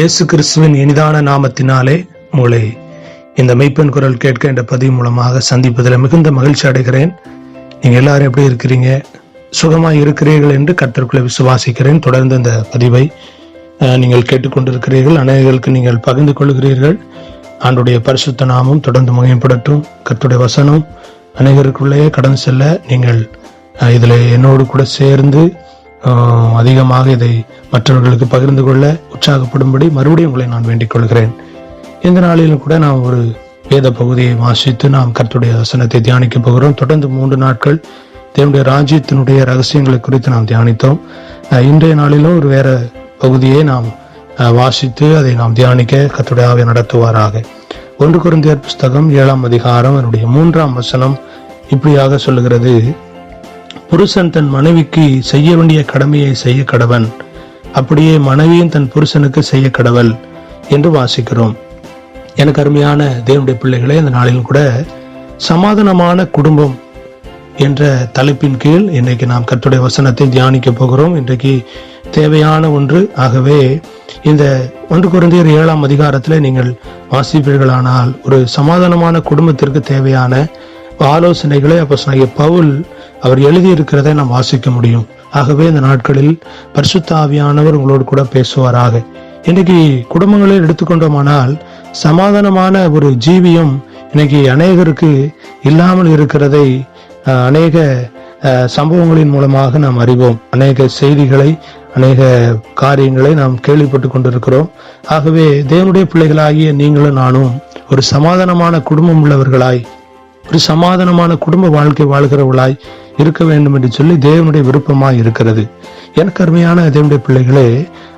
இயேசு கிறிஸ்துவின் இனிதான நாமத்தினாலே உங்களை இந்த மெய்ப்பெண் குரல் கேட்க என்ற பதிவு மூலமாக சந்திப்பதில் மிகுந்த மகிழ்ச்சி அடைகிறேன். நீங்க எல்லாரும் எப்படி இருக்கிறீங்க? சுகமாய் இருக்கிறீர்கள் என்று கர்த்தருக்குள்ளே விசுவாசிக்கிறேன். தொடர்ந்து இந்த பதிவை நீங்கள் கேட்டுக்கொண்டிருக்கிறீர்கள். அநேகர்களுக்கு நீங்கள் பகிர்ந்து கொள்கிறீர்கள். ஆண்டுடைய பரிசுத்த நாமம் தொடர்ந்து மகிமைப்படட்டும். கர்த்தருடைய வசனம் அநேகருக்குள்ளே கடந்து செல்ல நீங்கள் இதில் என்னோடு கூட சேர்ந்து அதிகமாக இதை மற்றவர்களுக்கு பகிர்ந்து கொள்ள உற்சாகப்படும்படி மறுபடியும் உங்களை நான் வேண்டிக் கொள்கிறேன். இந்த நாளிலும் கூட நாம் ஒரு வேத பகுதியை வாசித்து நாம் கர்த்தருடைய வசனத்தை தியானிக்க போகிறோம். தொடர்ந்து 3 நாட்கள் தேவனுடைய ராஜ்யத்தினுடைய ரகசியங்களை குறித்து நாம் தியானித்தோம். இன்றைய நாளிலும் ஒரு வேற பகுதியை நாம் வாசித்து அதை நாம் தியானிக்க கர்த்தருடைய ஆவியானவர் நடத்துவாராக. 1 கொரிந்தியர் புஸ்தகம் 7ஆம் அதிகாரம் அதனுடைய 3ஆம் வசனம் இப்படியாக சொல்லுகிறது: புருஷன் தன் மனைவிக்கு செய்ய வேண்டிய கடமையை செய்ய கடவன், அப்படியே மனைவியும் தன் புருஷனுக்கு செய்ய கடவள் என்று வாசிக்கிறோம். எனக்கு அருமையான தேவனுடைய பிள்ளைகளே, இந்த நாளிலும் கூட சமாதானமான குடும்பம் என்ற தலைப்பின் கீழ் இன்றைக்கு நாம் கர்த்தருடைய வசனத்தை தியானிக்க போகிறோம். இன்றைக்கு தேவையான ஒன்று. ஆகவே இந்த 1 கொரிந்தியர் 7ஆம் அதிகாரத்தில் நீங்கள் வாசிப்பீர்களானால் ஒரு சமாதானமான குடும்பத்திற்கு தேவையான ஆலோசனைகளை அப்போஸ்தலனாகிய பவுல் அவர் எழுதியிருக்கிறதை நாம் வாசிக்க முடியும். ஆகவே இந்த நாட்களில் பரிசுத்த ஆவியானவர் உங்களோடு கூட பேசுவாராக. இன்னைக்கு குடும்பங்களில் எடுத்துக்கொண்டோமானால் சமாதானமான ஒரு ஜீவியம் இன்னைக்கு அநேகருக்கு இல்லாமல் இருக்கிறதை அநேக சம்பவங்களின் மூலமாக நாம் அறிவோம். அநேக செய்திகளை, அநேக காரியங்களை நாம் கேள்விப்பட்டு கொண்டிருக்கிறோம். ஆகவே தேவனுடைய பிள்ளைகளாகிய நீங்களும் நானும் ஒரு சமாதானமான குடும்பம் உள்ளவர்களாய், ஒரு சமாதானமான குடும்ப வாழ்க்கை வாழ்கிறவர்களாய் இருக்க வேண்டும் என்று சொல்லி தேவனுடைய விருப்பமாய் இருக்கிறது. எனக்கு அருமையான தேவனுடைய பிள்ளைகளே,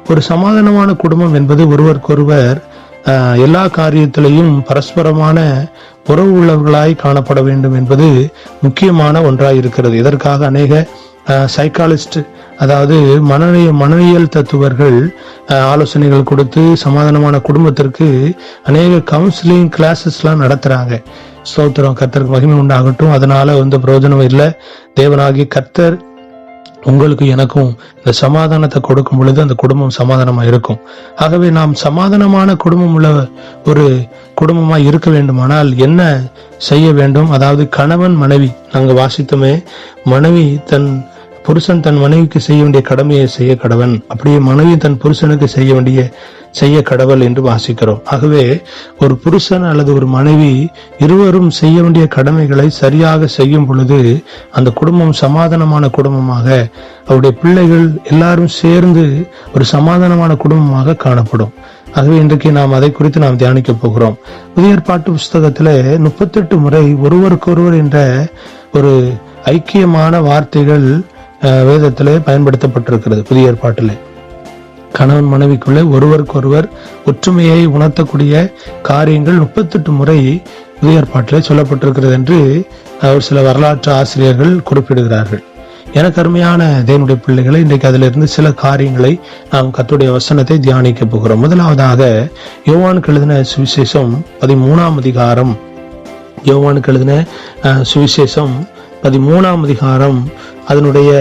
ஒரு சமாதானமான குடும்பம் என்பது ஒருவருக்கொருவர் எல்லா காரியத்திலையும் பரஸ்பரமான உறவு உள்ளவர்களாய் காணப்பட வேண்டும் என்பது முக்கியமான ஒன்றாய் இருக்கிறது. இதற்காக அநேக சைக்காலஜிஸ்ட், அதாவது மனநிலையியல் தத்துவர்கள் ஆலோசனைகள் கொடுத்து சமாதானமான குடும்பத்திற்கு அநேக கவுன்சிலிங் கிளாஸஸ்லாம் நடத்துறாங்க. ஸ்தோத்திரம், கர்த்தருக்கு மகிமை உண்டாகட்டும். அதனால பிரயோஜனம் இல்லை. தேவனாகிய கர்த்தர் உங்களுக்கு எனக்கும் இந்த சமாதானத்தை கொடுக்கும் பொழுது அந்த குடும்பம் சமாதானமா இருக்கும். ஆகவே நாம் சமாதானமான குடும்பம் உள்ள ஒரு குடும்பமா இருக்க வேண்டுமானால் என்ன செய்ய வேண்டும்? அதாவது கணவன் மனைவி, நாங்க வாசித்தோமே, புருஷன் தன் மனைவிக்கு செய்ய வேண்டிய கடமையை செய்ய கடவன், அப்படியே மனைவி தன் புருஷனுக்கு செய்ய கடவள் என்று வாசிக்கிறோம். ஆகவே ஒரு புருஷன் அல்லது ஒரு மனைவி இருவரும் செய்ய வேண்டிய கடமைகளை சரியாக செய்யும் பொழுது அந்த குடும்பம் சமாதானமான குடும்பமாக, அவருடைய பிள்ளைகள் எல்லாரும் சேர்ந்து ஒரு சமாதானமான குடும்பமாக காணப்படும். ஆகவே இன்றைக்கு நாம் அதை குறித்து நாம் தியானிக்க போகிறோம். புதிய ஏற்பாட்டு புஸ்தகத்துல 38 முறை ஒருவருக்கொருவர் என்ற ஒரு ஐக்கியமான வார்த்தைகள் வேதத்திலே பயன்படுத்தப்பட்டிருக்கிறது. புதிய ஏற்பாட்டிலே கணவன் மனைவிக்குள்ளே ஒருவருக்கொருவர் ஒற்றுமையை உணர்த்தக்கூடிய காரியங்கள் 38 முறை புதிய ஏற்பாட்டிலே சொல்லப்பட்டிருக்கிறது என்று சில வரலாற்று ஆசிரியர்கள் குறிப்பிடுகிறார்கள். எனக்கு அருமையான தேவனுடைய பிள்ளைகளை, இன்றைக்கு அதிலிருந்து சில காரியங்களை நாம் கர்த்தருடைய வசனத்தை தியானிக்க போகிறோம். முதலாவதாக யோவானுக்கு எழுதின சுவிசேஷம் 13ஆம் அதிகாரம். யோவானுக்கு எழுதின சுவிசேஷம் 13ஆம் அதிகாரம் அதனுடைய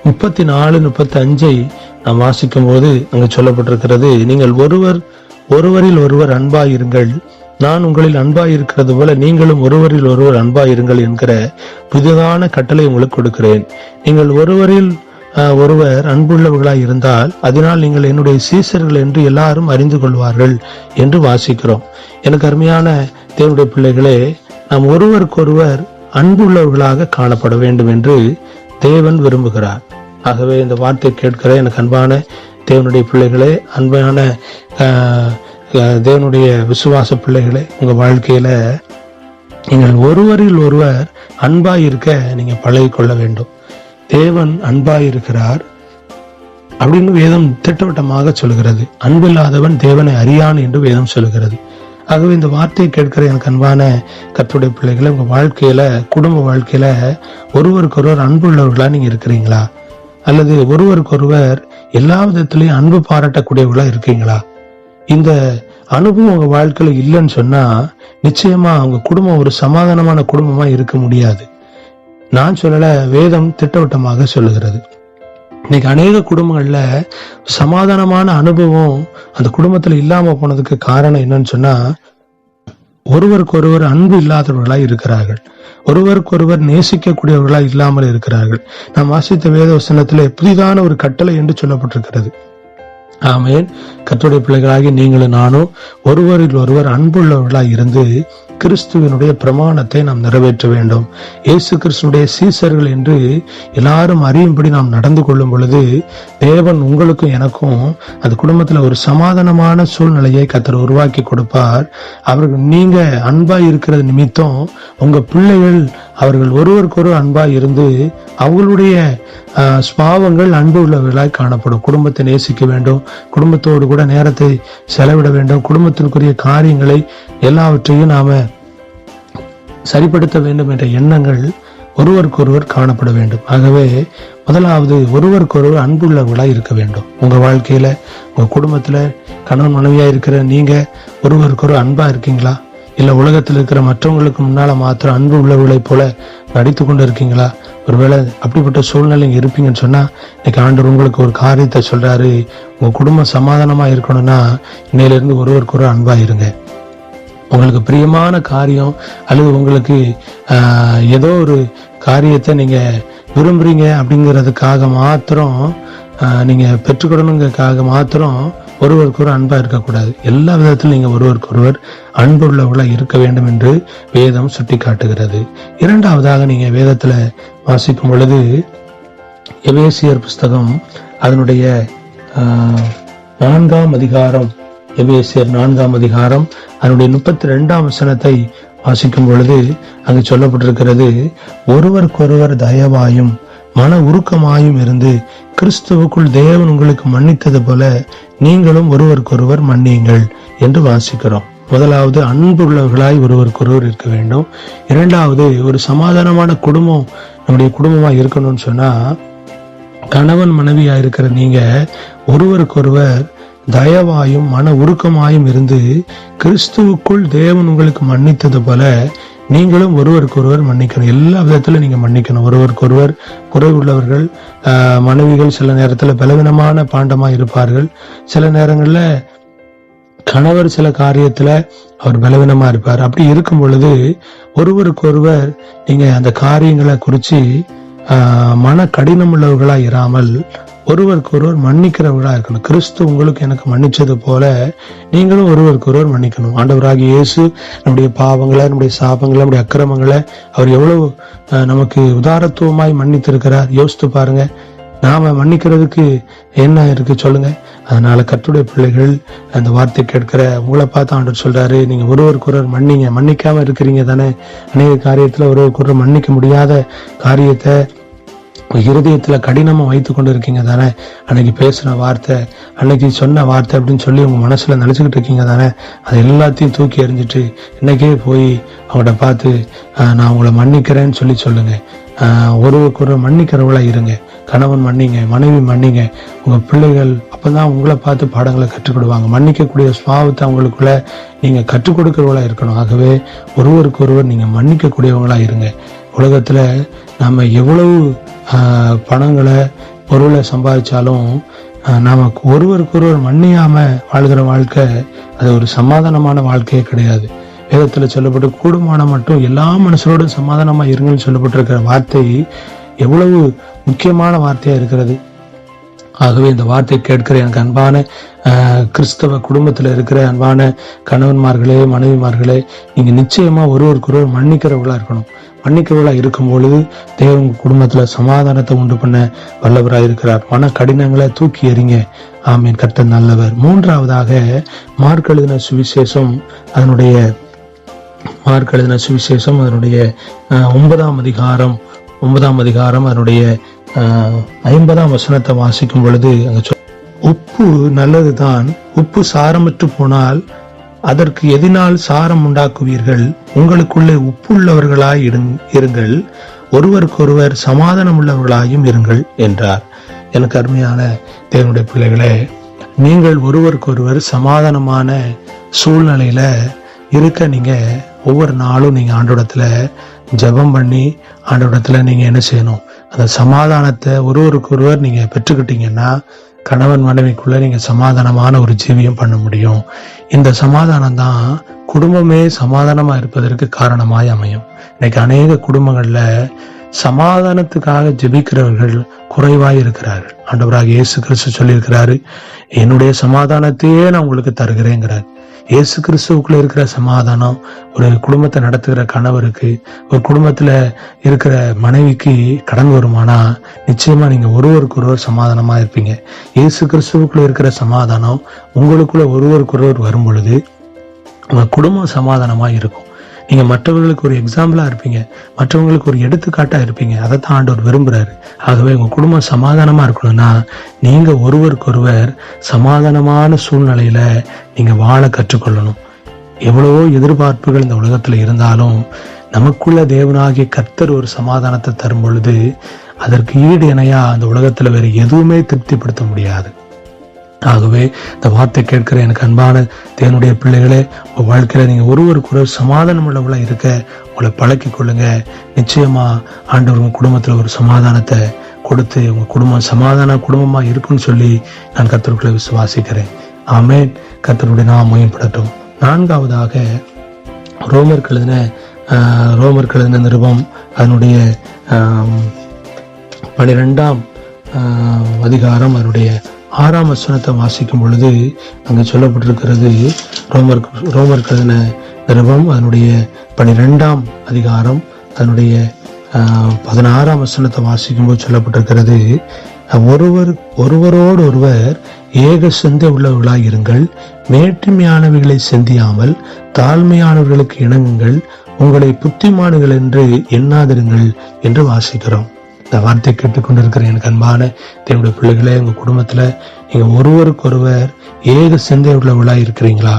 34-35 நாம் வாசிக்கும் போது அங்கு சொல்லப்பட்டிருக்கிறது: நீங்கள் ஒருவரில் ஒருவர் அன்பாயிருங்கள், நான் உங்களில் அன்பாயிருக்கிறது போல நீங்களும் ஒருவரில் ஒருவர் அன்பாயிருங்கள் என்கிற புதிதான கட்டளை உங்களுக்கு கொடுக்கிறேன். நீங்கள் ஒருவரில் ஒருவர் அன்புள்ளவர்களாய் இருந்தால் அதனால் நீங்கள் என்னுடைய சீசர்கள் என்று எல்லாரும் அறிந்து கொள்வார்கள் என்று வாசிக்கிறோம். எனக்கு அருமையான தேவனுடைய பிள்ளைகளே, நாம் ஒருவருக்கொருவர் அன்புள்ளவர்களாக காணப்பட வேண்டும் என்று தேவன் விரும்புகிறார். ஆகவே இந்த வார்த்தை கேட்கிற எனக்கு அன்பான தேவனுடைய பிள்ளைகளே, அன்பான தேவனுடைய விசுவாச பிள்ளைகளே, உங்க வாழ்க்கையில நீங்கள் ஒருவரில் ஒருவர் அன்பாயிருக்க நீங்க பழகிக்கொள்ள வேண்டும். தேவன் அன்பாயிருக்கிறார் அப்படின்னு வேதம் திட்டவட்டமாக சொல்கிறது. அன்பில்லாதவன் தேவனை அறியான் என்று வேதம் சொல்கிறது. ஆகவே இந்த வார்த்தையை கேட்கிற எனக்கு அன்பான கர்த்தருடைய பிள்ளைகளை, உங்க வாழ்க்கையில, குடும்ப வாழ்க்கையில ஒருவருக்கொருவர் அன்புள்ளவர்களா நீங்க இருக்கிறீங்களா? அல்லது ஒருவருக்கொருவர் எல்லா விதத்திலையும் அன்பு பாராட்டக்கூடியவர்களா இருக்கீங்களா? இந்த அனுபவம் உங்க வாழ்க்கையில இல்லைன்னு சொன்னா நிச்சயமா உங்க குடும்பம் ஒரு சமாதானமான குடும்பமா இருக்க முடியாது. நான் சொல்லல, வேதம் திட்டவட்டமாக சொல்லுகிறது. இன்னைக்கு அநேக குடும்பங்கள்ல சமாதானமான அனுபவம் அந்த குடும்பத்துல இல்லாம போனதுக்கு காரணம் என்னன்னு சொன்னா, ஒருவருக்கு ஒருவர் அன்பு இல்லாதவர்களாய் இருக்கிறார்கள், ஒருவருக்கொருவர் நேசிக்கக்கூடியவர்களாய் இல்லாமல் இருக்கிறார்கள். நாம் வாசித்த வேத வசனத்திலே புதிதான ஒரு கட்டளை என்று சொல்லப்பட்டிருக்கிறது. ஆமேன். கர்த்தருடைய பிள்ளைகளாகி நீங்களும் நானும் ஒருவரில் ஒருவர் அன்புள்ளவர்களாய் இருந்து கிறிஸ்துவனுடைய பிரமாணத்தை நாம் நிறைவேற்ற வேண்டும். இயேசு கிறிஸ்துடைய சீசர்கள் என்று எல்லாரும் அறியும்படி நாம் நடந்து கொள்ளும் பொழுது தேவன் உங்களுக்கும் எனக்கும் அந்த குடும்பத்துல ஒரு சமாதானமான சூழ்நிலையை கர்த்தர் உருவாக்கி கொடுப்பார். அவர்கள் நீங்க அன்பாய் இருக்கிறது நிமித்தம் உங்க பிள்ளைகள் அவர்கள் ஒருவருக்கொரு அன்பாய் இருந்து அவங்களுடைய ஸ்பாவங்கள் அன்பு உள்ளவர்களாய் காணப்படும். குடும்பத்தை நேசிக்க வேண்டும், குடும்பத்தோடு கூட நேரத்தை செலவிட வேண்டும், குடும்பத்திற்குரிய காரியங்களை எல்லாவற்றையும் நாம சரிப்படுத்த வேண்டும் என்ற எண்ணங்கள் ஒருவருக்கொருவர் காணப்பட வேண்டும். ஆகவே முதலாவது ஒருவருக்கொருவர் அன்புள்ளவர்களாய் இருக்க வேண்டும். உங்க வாழ்க்கையில உங்க குடும்பத்துல கணவன் மனைவியா இருக்கிற நீங்க ஒருவருக்கொரு அன்பா இருக்கீங்களா? இல்ல உலகத்தில் இருக்கிற மற்றவங்களுக்கு முன்னால மாத்திரம் அன்பு உள்ளவர்களை போல நடித்து கொண்டு இருக்கீங்களா? ஒருவேளை அப்படிப்பட்ட சூழ்நிலை இருப்பீங்கன்னு சொன்னா இன்னைக்கு ஆண்டவர் உங்களுக்கு ஒரு காரியத்தை சொல்றாரு. உங்க குடும்பம் சமாதானமா இருக்கணும்னா இன்னையிலிருந்து ஒருவருக்கு ஒரு அன்பா இருங்க. உங்களுக்கு பிரியமான காரியம் அல்லது உங்களுக்கு ஏதோ ஒரு காரியத்தை நீங்க விரும்புறீங்க அப்படிங்கிறதுக்காக மாத்திரம் நீங்க பெற்றுக்கொள்ளணுங்கிறதுக்காக மாத்திரம் ஒருவருக்கு ஒரு அன்பா இருக்கக்கூடாது. எல்லா விதத்திலும் நீங்க ஒருவருக்கு ஒருவர் அன்புள்ளவர்களா இருக்க வேண்டும் என்று வேதம் சுட்டி காட்டுகிறது. இரண்டாவதாக நீங்க வேதத்துல வாசிக்கும் பொழுது எபேசியர் புஸ்தகம் அதனுடைய 4ஆம் அதிகாரம், எபேசியர் 4ஆம் அதிகாரம் அதனுடைய 32ஆம் வசனத்தை வாசிக்கும் பொழுது அங்கு சொல்லப்பட்டிருக்கிறது, ஒருவருக்கொருவர் தயவாயும் மன உருக்கமாயும் இருந்து கிறிஸ்துவுக்குள் தேவன் உங்களுக்கு மன்னித்தது போல நீங்களும் ஒருவருக்கொருவர் மன்னியுங்கள் என்று வாசிக்கிறோம். முதலாவது அன்புள்ளவர்களாய் ஒருவருக்கொருவர் இருக்க வேண்டும். இரண்டாவது ஒரு சமாதானமான குடும்பம் நம்முடைய குடும்பமா இருக்கணும்னு சொன்னா கணவன் மனைவியா இருக்கிற நீங்க ஒருவருக்கொருவர் தயவாயும் மன உருக்கமாயும் இருந்து கிறிஸ்துவுக்குள் தேவன் உங்களுக்கு மன்னித்தது போல நீங்களும் ஒருவருக்கொருவர் மன்னிக்கணும். எல்லா விதத்திலும் நீங்க மன்னிக்கணும். ஒருவருக்கொருவர் குறைவுள்ளவர்கள், மனைவிகள் சில நேரத்துல பலவீனமான பாண்டமா இருப்பார்கள். சில நேரங்கள்ல கணவர் சில காரியத்துல அவர் பலவீனமா இருப்பார். அப்படி இருக்கும் பொழுது ஒருவருக்கொருவர் நீங்க அந்த காரியங்களை குறிச்சு மன கடினம் உள்ளவர்களா இராமல் ஒருவருக்கொருவர் மன்னிக்கிறவர்களா இருக்கணும். கிறிஸ்து உங்களுக்கு எனக்கு மன்னிச்சது போல நீங்களும் ஒருவருக்கொருவர் மன்னிக்கணும். ஆண்டவராகிய இயேசு நம்முடைய பாவங்களை, நம்முடைய சாபங்களை, நம்முடைய அக்கிரமங்களை அவர் எவ்வளவு நமக்கு உதாரத்துவமாய் மன்னித்திருக்கிறார். யோசித்து பாருங்க. நாம மன்னிக்கிறதுக்கு என்ன இருக்கு சொல்லுங்க. அதனால கர்த்தருடைய பிள்ளைகள் அந்த வார்த்தை கேட்கிற உங்களை பார்த்து ஆண்டவர் சொல்றாரு, நீங்க ஒருவருக்கொருவர் மன்னிங்க. மன்னிக்காம இருக்கிறீங்க தானே? அநேக காரியத்துல ஒருவருக்கொருவர் மன்னிக்க முடியாத காரியத்தை இருதயத்துல கடினமா வைத்து கொண்டு இருக்கீங்க தானே? அன்னைக்கு பேசின வார்த்தை, அன்னைக்கு சொன்ன வார்த்தை அப்படின்னு சொல்லி உங்க மனசுல நினைச்சுக்கிட்டு இருக்கீங்க தானே? அது எல்லாத்தையும் தூக்கி எறிஞ்சிட்டு இன்னைக்கே போய் அவங்கள பார்த்து நான் உங்களை மன்னிக்கிறேன்னு சொல்லி சொல்லுங்க. ஒருவருக்கொருவர் மன்னிக்கிறவங்களா இருங்க. கணவன் மன்னிங்க, மனைவி மன்னிங்க. உங்க பிள்ளைகள் அப்பதான் உங்களை பார்த்து பாடங்களை கற்றுக்கொடுவாங்க. மன்னிக்கக்கூடிய சுபாவத்தை அவங்களுக்குள்ள நீங்க கற்றுக் கொடுக்கிறவங்களா இருக்கணும். ஆகவே ஒருவருக்கொருவர் நீங்க மன்னிக்கக்கூடியவங்களா இருங்க. உலகத்துல நம்ம எவ்வளவு பணங்களை பொருளை சம்பாதிச்சாலும் நமக்கு ஒருவருக்கொருவர் மன்னியாம வாழ்கிற வாழ்க்கை அது ஒரு சமாதானமான வாழ்க்கையே கிடையாது. வேதத்துல சொல்லப்பட்டு கூடுமான மட்டும் எல்லா மனுஷரோடும் சமாதானமா இருங்கன்னு சொல்லப்பட்டிருக்கிற வார்த்தை எவ்வளவு முக்கியமான வார்த்தையா இருக்கிறது. ஆகவே இந்த வார்த்தை கேட்கிற எனக்கு அன்பான கிறிஸ்தவ குடும்பத்துல இருக்கிற அன்பான கணவன்மார்களே, மனைவிமார்களே, நீங்க நிச்சயமா ஒருவருக்கொருவர் மன்னிக்கிறவர்களா இருக்கணும். மன்னிக்கிறவர்களா இருக்கும் பொழுது தேவன் குடும்பத்துல சமாதானத்தை உண்டு பண்ண வல்லவராக இருக்கிறார். மன கடினங்களை தூக்கி எறிங்க. ஆமீன். கர்த்தர் நல்லவர். மூன்றாவதாக மார்க் எழுதின சுவிசேஷம் அதனுடைய 9ஆம் அதிகாரம் அதனுடைய 50ஆம் வசனத்தை வாசிக்கும் பொழுது அங்க உப்பு நல்லதுதான், உப்பு சாரமற்று போனால் அதற்கு எதினால் சாரம் உண்டாக்குவீர்கள். உங்களுக்குள்ளே உப்புள்ளவர்களாய் இருங்கள், ஒருவருக்கொருவர் சமாதானம் உள்ளவர்களாயும் இருங்கள் என்றார். எனக்கு அருமையான தேவனுடைய பிள்ளைகளே, நீங்கள் ஒருவருக்கொருவர் சமாதானமான சூழ்நிலையில இருக்க நீங்க ஒவ்வொரு நாளும் நீங்க ஆண்டவரிடத்துல ஜெபம் பண்ணி ஆண்டவரிடத்துல நீங்க என்ன செய்யணும்? அந்த சமாதானத்தை ஒருவருக்கொருவர் நீங்க பெற்றுக்கிட்டீங்கன்னா கணவன் மனைவிக்குள்ள நீங்க சமாதானமான ஒரு ஜீவியம் பண்ண முடியும். இந்த சமாதானம் தான் குடும்பமே சமாதானமா இருப்பதற்கு காரணமாய் அமையும். இன்னைக்கு அநேக குடும்பங்கள்ல சமாதானத்துக்காக ஜெபிக்கிறவர்கள் குறைவாய் இருக்கிறார்கள். ஆண்டவராக இயேசு கிறிஸ்து சொல்லியிருக்கிறாரு, என்னுடைய சமாதானத்தையே நான் உங்களுக்கு தருகிறேங்கிறார். இயேசு கிறிஸ்துவுக்குள்ள இருக்கிற சமாதானம் ஒரு குடும்பத்தை நடத்துகிற கணவருக்கு, ஒரு குடும்பத்துல இருக்கிற மனைவிக்கு கடன் வருமானா நிச்சயமா நீங்க ஒருவருக்கொருவர் சமாதானமா இருப்பீங்க. இயேசு கிறிஸ்துவுக்குள்ள இருக்கிற சமாதானம் உங்களுக்குள்ள ஒருவருக்கொருவர் வரும் பொழுது உங்க குடும்பம் சமாதானமா இருக்கும். நீங்க மற்றவர்களுக்கு ஒரு எக்ஸாம்பிளா இருப்பீங்க, மற்றவங்களுக்கு ஒரு எடுத்துக்காட்டா இருப்பீங்க. அதைத்தான் ஆண்டவர் விரும்புறாரு. ஆகவே உங்க குடும்பம் சமாதானமா இருக்கணும்னா நீங்க ஒருவருக்கொருவர் சமாதானமான சூழ்நிலையில நீங்க வாழ கற்றுக்கொள்ளணும். எவ்வளவோ எதிர்பார்ப்புகள் இந்த உலகத்துல இருந்தாலும் நமக்குள்ள தேவனாகிய கர்த்தர் ஒரு சமாதானத்தை தரும் பொழுது அதற்கு ஈடு இணையா அந்த உலகத்துல வேற எதுவுமே திருப்திப்படுத்த முடியாது. ஆகவே இந்த வார்த்தை கேட்கிற எனக்கு அன்பான தேவனுடைய பிள்ளைகளே, உங்க வாழ்க்கையில நீங்க ஒருவருக்கு ஒரு சமாதானம் உள்ளவங்களா இருக்க உங்களை பழக்கி கொள்ளுங்க. நிச்சயமா ஆண்டவர் உங்க குடும்பத்துல ஒரு சமாதானத்தை கொடுத்து உங்க குடும்பம் சமாதான குடும்பமா இருக்குன்னு சொல்லி நான் கர்த்தருக்குள்ள விசுவாசிக்கிறேன். ஆமென். கர்த்தருடைய நாமம் மகிமைப்படட்டும். நான்காவதாக ரோமர் எழுதின நிருபம் அதனுடைய 12ஆம் அதிகாரம் அதனுடைய 6ஆம் வசனத்தை வாசிக்கும் பொழுது அங்க சொல்லப்பட்டிருக்கிறது. ரோமர் எழுதின நிருபம் அதனுடைய 12ஆம் அதிகாரம் அதனுடைய 16ஆம் வசனத்தை வாசிக்கும் போது சொல்லப்பட்டிருக்கிறது, ஒருவரோடு ஒருவர் ஏக சிந்தை உள்ளவர்களாய் இருங்கள், மேட்டுமையானவைகளை சிந்தியாமல் தாழ்மையானவர்களுக்கு இணங்குங்கள், உங்களை புத்திமான்கள் என்று எண்ணாதிருங்கள் என்று வாசிக்கிறோம். இந்த வார்த்தை கேட்டுக்கொண்டிருக்கிற எனக்கு அன்பான தேவனுடைய பிள்ளைகளே, உங்க குடும்பத்துல நீங்க ஒருவருக்கொருவர் ஏக சிந்தை உள்ளவர்களா இருக்கிறீங்களா?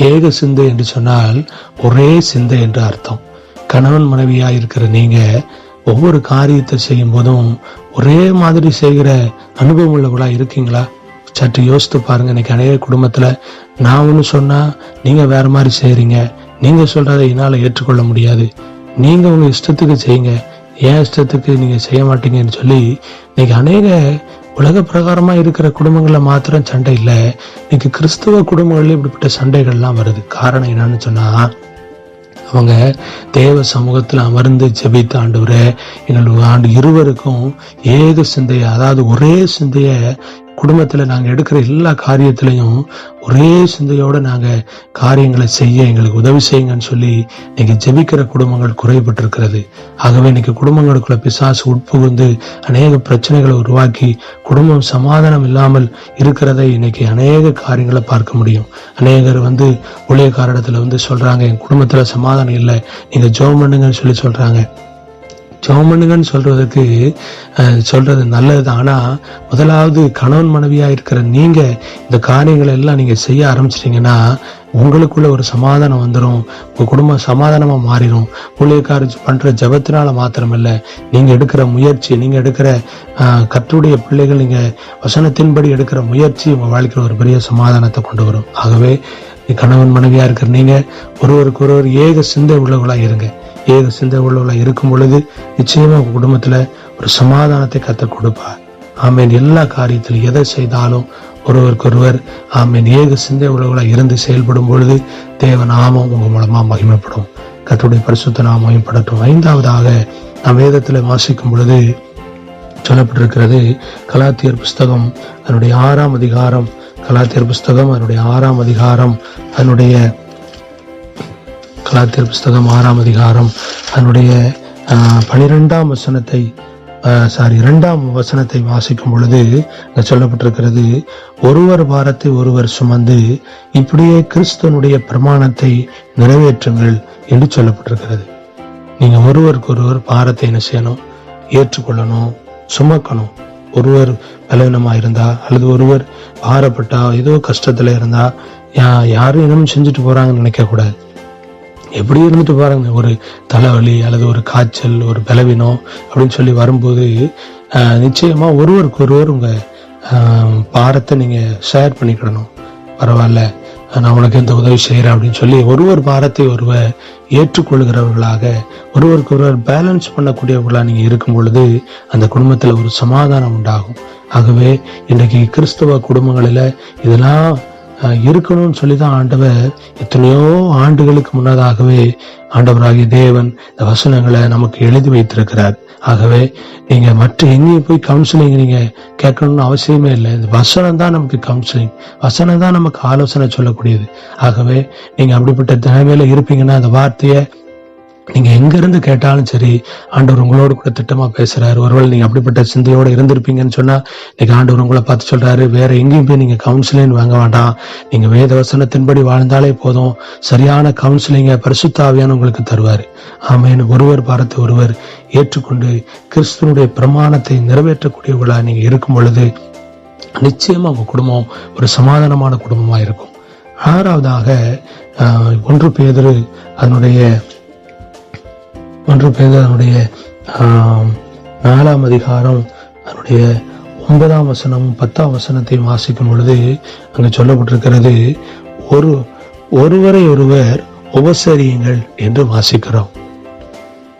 ஏக சிந்தை என்று சொன்னால் ஒரே சிந்தை என்று அர்த்தம். கணவன் மனைவியா இருக்கிற நீங்க ஒவ்வொரு காரியத்தை செய்யும் போதும் ஒரே மாதிரி செய்கிற அனுபவம் உள்ளவர்களா இருக்கீங்களா? சற்று யோசித்து பாருங்க. இன்னைக்கு அநேக குடும்பத்துல நான் ஒண்ணு சொன்னா நீங்க வேற மாதிரி செய்யறீங்க, நீங்க சொல்றதை என்னால ஏற்றுக்கொள்ள முடியாது, நீங்க உங்க இஷ்டத்துக்கு செய்யுங்க, ஏன் இஷ்டத்துக்கு நீங்க செய்ய மாட்டீங்கன்னு சொல்லி இன்னைக்கு அநேக உலக பிரகாரமா இருக்கிற குடும்பங்கள்ல மாத்திரம் சண்டை இல்லை, இன்னைக்கு கிறிஸ்துவ குடும்பங்கள்ல இப்படிப்பட்ட சண்டைகள்லாம் வருது. காரணம் என்னன்னு சொன்னா, அவங்க தேவ சமூகத்துல அமர்ந்து ஜெபித்த ஆண்டவரே எங்களுக்கு இருவருக்கும் ஏக சிந்தைய, அதாவது ஒரே சிந்தைய குடும்பத்துல நாங்க எடுக்கிற எல்லா காரியத்திலையும் ஒரே சிந்தையோட நாங்க காரியங்களை செய்ய எங்களுக்கு உதவி செய்யுங்கன்னு சொல்லி இன்னைக்கு ஜெபிக்கிற குடும்பங்கள் குறைபட்டிருக்கிறது. ஆகவே இன்னைக்கு குடும்பங்களுக்குள்ள பிசாசு உட்புகுந்து அநேக பிரச்சனைகளை உருவாக்கி குடும்பம் சமாதானம் இல்லாமல் இருக்கிறதை இன்னைக்கு அநேக காரியங்களை பார்க்க முடியும். அநேகர் ஊழியக்காரத்துல சொல்றாங்க, என் குடும்பத்துல சமாதானம் இல்லை, நீங்க ஜெபம் பண்ணுங்கன்னு சொல்லி சொல்றாங்க. ஜெபம் பண்ணுங்கன்னு சொல்றது நல்லதுதான். ஆனா முதலாவது கணவன் மனைவியா இருக்கிற நீங்க இந்த காரியங்களை எல்லாம் நீங்க செய்ய ஆரம்பிச்சிட்டீங்கன்னா உங்களுக்குள்ள ஒரு சமாதானம் வந்துடும், உங்க குடும்பம் சமாதானமா மாறிடும். ஊழியக்காரர் பண்ற ஜெபத்தினால மாத்திரமல்ல, நீங்க எடுக்கிற முயற்சி, நீங்க எடுக்கிற கர்த்தருடைய பிள்ளைகள் நீங்க வசனத்தின்படி எடுக்கிற முயற்சி உங்க வாழ்க்கையில ஒரு பெரிய சமாதானத்தை கொண்டு வரும். ஆகவே கணவன் மனைவியா இருக்கிற நீங்க ஒருவருக்கு ஒருவர் ஏக சிந்தை உள்ளவர்களா இருங்க. ஏக சிந்தை உள்ளவர்களா இருக்கும் பொழுது நிச்சயமா உங்க குடும்பத்துல ஒரு சமாதானத்தை கர்த்தர் கொடுப்பார். ஆமேன். எல்லா காரியத்திலும் எதை செய்தாலும் ஒருவருக்கொருவர் ஆமேன் ஏக சிந்தை உள்ளவர்களா இருந்து செயல்படும் பொழுது தேவ நாமம் உங்க மூலமா மகிமைப்படும். கர்த்தருடைய பரிசுத்த நாமம் மகிமைப்படட்டும். 5ஆவதாக நாம் வேதத்துல வாசிக்கும் பொழுது சொல்லப்பட்டிருக்கிறது, கலாத்தியர் புஸ்தகம் அதனுடைய 6ஆம் அதிகாரம், கலாத்தியர் புஸ்தகம் அதனுடைய 6ஆம் அதிகாரம், அதனுடைய கலாத்தியர் புஸ்தகம் 6ஆம் அதிகாரம் அதனுடைய 12ஆம் வசனத்தை வாசிக்கும் பொழுது சொல்லப்பட்டிருக்கிறது, ஒருவர் பாரத்தை ஒருவர் சுமந்து இப்படியே கிறிஸ்துவனுடைய பிரமாணத்தை நிறைவேற்றுங்கள் என்று சொல்லப்பட்டிருக்கிறது. நீங்க ஒருவருக்கு ஒருவர் பாரத்தை என்ன செய்யணும்? ஏற்றுக்கொள்ளணும், சுமக்கணும். ஒருவர் பலவீனமா இருந்தா அல்லது ஒருவர் பாரப்பட்டா ஏதோ கஷ்டத்துல இருந்தா யாரும் என்னமோ செஞ்சுட்டு போறாங்கன்னு நினைக்க கூடாது. எப்படி இருந்துட்டு பாருங்க, ஒரு தலைவலி அல்லது ஒரு காய்ச்சல், ஒரு பலவீனம் அப்படின்னு சொல்லி வரும்போது நிச்சயமா ஒருவருக்கு ஒருவர் உங்க பாரத்தை நீங்க ஷேர் பண்ணிக்கிடணும். பரவாயில்ல, நான் உனக்கு எந்த உதவி செய்கிறேன் அப்படின்னு சொல்லி ஒருவர் பாரத்தை ஒருவர் ஏற்றுக்கொள்கிறவர்களாக ஒருவருக்கு ஒருவர் பேலன்ஸ் பண்ணக்கூடியவர்களாக நீங்கள் இருக்கும் பொழுது அந்த குடும்பத்தில் ஒரு சமாதானம் உண்டாகும். ஆகவே இன்றைக்கு கிறிஸ்தவ குடும்பங்களில் இதெல்லாம் இருக்கணும்னு சொல்லிதான் ஆண்டவர் எத்தனையோ ஆண்டுகளுக்கு முன்னதாகவே ஆண்டவராகிய தேவன் இந்த வசனங்களை நமக்கு எழுதி வைத்திருக்கிறார். ஆகவே நீங்க மற்ற எங்கேயும் போய் கவுன்சிலிங் நீங்க கேட்கணும்னு அவசியமே இல்லை. இந்த வசனம் தான் நமக்கு கவுன்சிலிங், வசனம் தான் நமக்கு ஆலோசனை சொல்லக்கூடியது. ஆகவே நீங்க அப்படிப்பட்ட நிலைமையில இருப்பீங்கன்னா அந்த வார்த்தையை நீங்க எங்க இருந்து கேட்டாலும் சரி ஆண்டவர் உங்களோடு கூட திட்டமா பேசுறாரு. ஒருவேளை நீங்க அப்படிப்பட்ட சிந்தையோட இருந்திருப்பீங்கன்னு சொன்னா இன்னைக்கு ஆண்டவர் உங்களை பார்த்து சொல்றாரு, வேற எங்கேயும் போய் நீங்க கவுன்சிலிங் வாங்க வேண்டாம், நீங்க வேத வசனத்தின்படி வாழ்ந்தாலே போதும், சரியான கவுன்சிலிங்க பரிசுத்த ஆவியானவர் உங்களுக்கு தருவாரு. ஆமென். ஒருவர் பாரத்தை ஒருவர் ஏற்றுக்கொண்டு கிறிஸ்துவனுடைய பிரமாணத்தை நிறைவேற்றக்கூடியவர்களா நீங்க இருக்கும் பொழுது நிச்சயமா உங்க குடும்பம் ஒரு சமாதானமான குடும்பமா இருக்கும். ஆறாவதாக 1 பேதுரு அதனுடைய 4ஆம் அதிகாரம் அதனுடைய 9ஆம் வசனமும் 10ஆம் வசனத்தையும் வாசிக்கும் பொழுது அங்கு சொல்லப்பட்டிருக்கிறது, ஒருவரை ஒருவர் உபசரியுங்கள் என்று வாசிக்கிறோம்.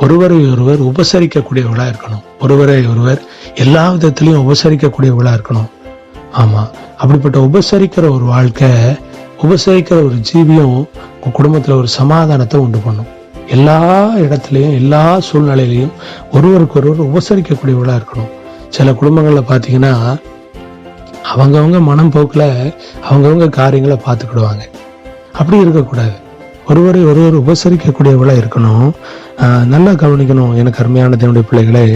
ஒருவரை ஒருவர் உபசரிக்கக்கூடியவர்களா இருக்கணும். ஒருவரை ஒருவர் எல்லா விதத்திலையும் உபசரிக்கக்கூடியவர்களா இருக்கணும். ஆமா, அப்படிப்பட்ட உபசரிக்கிற ஒரு வாழ்க்கை, உபசரிக்கிற ஒரு ஜீவியம் உங்க குடும்பத்துல ஒரு சமாதானத்தை உண்டு பண்ணும். எல்லா இடத்துலையும் எல்லா சூழ்நிலையிலையும் ஒருவருக்கு ஒருவர் உபசரிக்கக்கூடியவர்களா இருக்கணும். சில குடும்பங்கள்ல பாத்தீங்கன்னா அவங்கவுங்க மனம் போக்குல அவங்கவுங்க காரியங்களை பார்த்துக்கிடுவாங்க. அப்படி இருக்கக்கூடாது. ஒருவரை ஒருவர் உபசரிக்கக்கூடியவர்களா இருக்கணும். நல்லா கவனிக்கணும். எனக்கு அருமையான தேவனுடைய பிள்ளைகளே,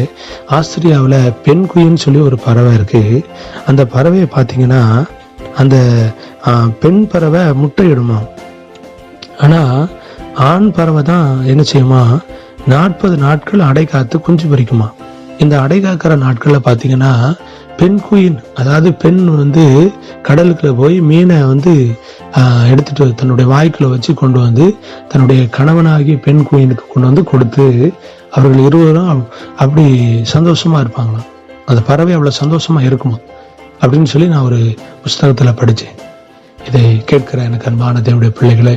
ஆஸ்திரியாவில் பெண் குயின்னு சொல்லி ஒரு பறவை இருக்கு. அந்த பறவையை பார்த்தீங்கன்னா அந்த பெண் பறவை முட்டையிடுமா. ஆனா ஆண் பறவை தான் என்ன செய்யுமா, 40 நாட்கள் அடை காத்து குஞ்சு பறிக்குமா. இந்த அடை காக்கிற நாட்கள்ல பாத்தீங்கன்னா பெண் குயின், அதாவது பெண் கடலுக்குள்ள போய் மீனை எடுத்துட்டு தன்னுடைய வாய்க்குள்ள வச்சு கொண்டு வந்து தன்னுடைய கணவனாகிய பெண் குயினுக்கு கொண்டு வந்து கொடுத்து அவர்கள் இருவரும் அப்படி சந்தோஷமா இருப்பாங்களாம். அந்த பறவை அவ்வளவு சந்தோஷமா இருக்குமா அப்படின்னு சொல்லி நான் ஒரு புஸ்தகத்துல படிச்சேன். இதை கேட்கிற எனக்கு அன்பான தேவனுடைய பிள்ளைகளே,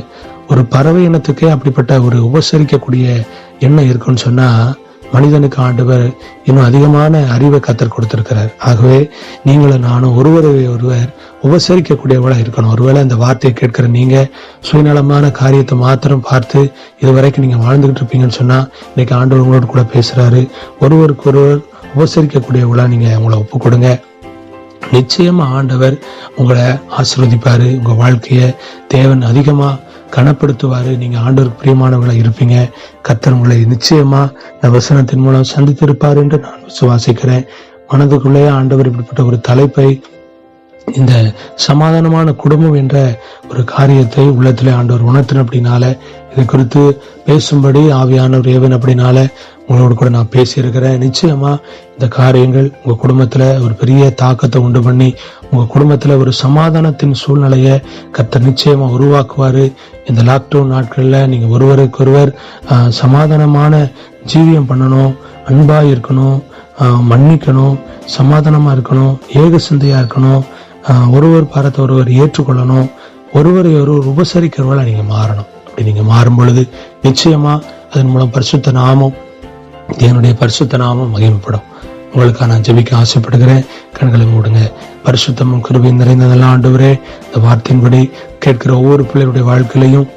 ஒரு பறவை இனத்துக்கே அப்படிப்பட்ட ஒரு உபசரிக்கக்கூடிய எண்ணம் இருக்குன்னு சொன்னா மனிதனுக்கு ஆண்டவர் இன்னும் அதிகமான அறிவை கத்தர் கொடுத்திருக்கிறார். ஆகவே நீங்களும் நானும் ஒருவரை ஒருவர் உபசரிக்கக்கூடியவளா இருக்கணும். ஒருவேளை இந்த வார்த்தையை கேட்கிற நீங்க சுயநலமான காரியத்தை மாத்திரம் பார்த்து இதுவரைக்கும் நீங்க வாழ்ந்துகிட்டு இருப்பீங்கன்னு சொன்னா இன்னைக்கு ஆண்டவர் உங்களோட கூட பேசுறாரு. ஒருவருக்கு ஒருவர் உபசரிக்கக்கூடியவளா நீங்க உங்களை ஒப்பு கொடுங்க. நிச்சயமா ஆண்டவர் உங்களை ஆசீர்வதிப்பாரு. உங்க வாழ்க்கைய தேவன் அதிகமா கனப்படுத்துவாரு. நீங்க ஆண்டவருக்கு பிரியமானவங்களா இருப்பீங்க. கர்த்தர் உங்களை நிச்சயமா இந்த வசனத்தின் மூலம் சந்தித்திருப்பாரு என்று நான் விசுவாசிக்கிறேன். மனதுக்குள்ளே ஆண்டவர் இப்படிப்பட்ட ஒரு தலைப்பை, இந்த சமாதானமான குடும்பம் என்ற ஒரு காரியத்தை உள்ளத்திலே ஆண்டவர் உணர்த்தின அப்படின்னால இதை குறித்து பேசும்படி ஆவியானவர் ஏவன் அப்படின்னால உங்களோடு கூட நான் பேசியிருக்கிறேன். நிச்சயமா இந்த காரியங்கள் உங்க குடும்பத்துல ஒரு பெரிய தாக்கத்தை உண்டு பண்ணி உங்க குடும்பத்துல ஒரு சமாதானத்தின் சூழ்நிலையை கர்த்தர் நிச்சயமா உருவாக்குவாரு. இந்த லாக்டவுன் நாட்கள்ல நீங்க ஒருவருக்கு ஒருவர் சமாதானமான ஜீவியம் பண்ணணும், அன்பா இருக்கணும், மன்னிக்கணும், சமாதானமா இருக்கணும், ஏக சிந்தையா இருக்கணும், ஒருவர் பாரத்தை ஒருவர் ஏற்றுக்கொள்ளணும், ஒருவரை ஒருவர் உபசரிக்கிறவர்களா நீங்க மாறணும். அப்படி நீங்க மாறும் பொழுது நிச்சயமா அதன் மூலம் பரிசுத்த நாமம், தேவனுடைய பரிசுத்த நாமம் மகிமைப்படும். உங்களுக்கு நான் ஜெபிக்க ஆசைப்படுகிறேன். கண்களை மூடுங்க. பரிசுத்தமும் கிருபையும் நிறைந்த நல்ல ஆண்டவரே, இந்த வார்த்தையின்படி கேட்கிற ஒவ்வொரு பிள்ளைகளுடைய வாழ்க்கையிலையும்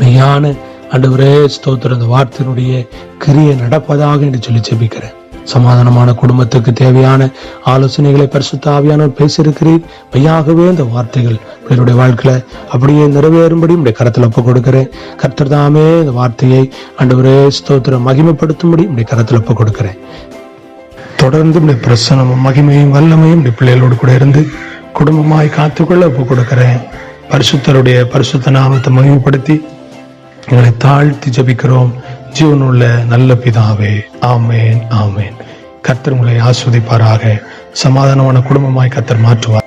மெய்யான ஆண்டவரே ஸ்தோத்திரம், இந்த வார்த்தையினுடைய கிரியை நடப்பதாக என்று சொல்லி ஜெபிக்கிறேன். சமாதானமான குடும்பத்துக்கு தேவையான ஆலோசனைகளை பரிசுத்த ஆவியானவர் பேசியிருக்கிறீர். மெய்யாகவே இந்த வார்த்தைகள் பிள்ளைகளுடைய வாழ்க்கையில அப்படியே நிறைவேறும்படி உடைய கரத்துல ஒப்பு கொடுக்கிறேன். கர்த்தர் தாமே இந்த வார்த்தையை ஆண்டவரே ஸ்தோத்திரம் மகிமைப்படுத்தும்படி உடைய கரத்துல ஒப்பு கொடுக்கிறேன். தொடர்ந்து உடைய பிரசனமும் மகிமையும் வல்லமையும் உடைய பிள்ளைகளோடு கூட இருந்து குடும்பமாய் காத்துக்கொள்ள ஒப்பு கொடுக்கிறேன். பரிசுத்தருடைய பரிசுத்த நாமத்தை மகிமைப்படுத்தி எங்களை தாழ்த்தி ஜெபிக்கிறோம் ஜீவனுள்ள நல்ல பிதாவே. ஆமேன், ஆமேன். கர்த்தர் உங்களை ஆஸ்வதிப்பாராக. சமாதானமான குடும்பமாய் கர்த்தர் மாற்றுவார்.